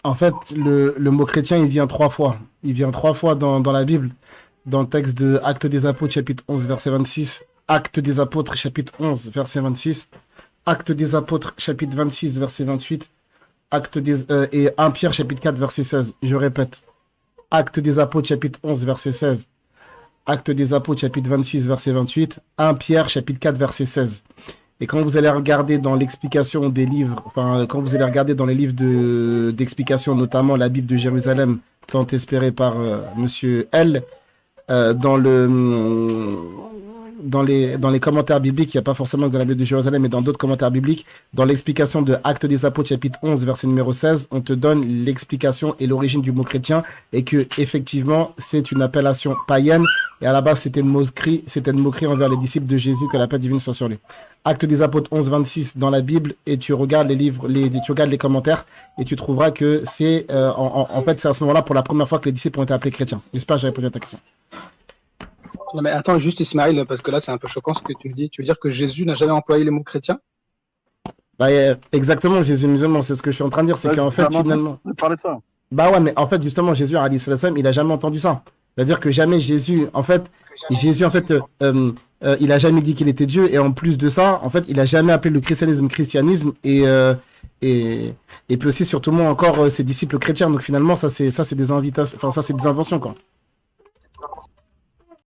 En fait, le mot chrétien, il vient trois fois. Il vient trois fois dans la Bible. Dans le texte de Actes des Apôtres, chapitre 11, verset 26. Actes des Apôtres, chapitre 11, verset 26. Actes des Apôtres, chapitre 26, verset 28. Et 1 Pierre, chapitre 4, verset 16. Je répète. Actes des Apôtres, chapitre 11, verset 16. Actes des Apôtres, chapitre 26, verset 28. 1 Pierre, chapitre 4, verset 16. Et quand vous allez regarder dans l'explication des livres, enfin, quand vous allez regarder dans les livres d'explication, notamment la Bible de Jérusalem, tant espérée par Monsieur L, dans les commentaires bibliques, il n'y a pas forcément que dans la Bible de Jérusalem, mais dans d'autres commentaires bibliques, dans l'explication de Actes des Apôtres, chapitre 11, verset numéro 16, on te donne l'explication et l'origine du mot chrétien, et que, effectivement, c'est une appellation païenne, et à la base, c'était une moquerie envers les disciples de Jésus, que la paix divine soit sur lui. Actes des Apôtres 11, 26 dans la Bible, et tu regardes tu regardes les commentaires, et tu trouveras que c'est, en fait, c'est à ce moment-là, pour la première fois que les disciples ont été appelés chrétiens. J'espère que j'ai répondu à ta question. Non, mais attends, juste Ismaël, parce que là, c'est un peu choquant ce que tu me dis. Tu veux dire que Jésus n'a jamais employé les mots chrétiens? Bah, exactement, Jésus musulman, c'est ce que je suis en train de dire, c'est qu'en fait, finalement. Parler de ça. Bah ouais, mais en fait, justement, Jésus, alayhi salam, il a jamais entendu ça. C'est-à-dire que jamais Jésus, en fait, il a jamais dit qu'il était Dieu, et en plus de ça, en fait, il a jamais appelé le christianisme, et puis aussi, surtout, moi, encore, ses disciples chrétiens. Donc finalement, ça, c'est des invitations, enfin, ça, c'est des inventions, quoi.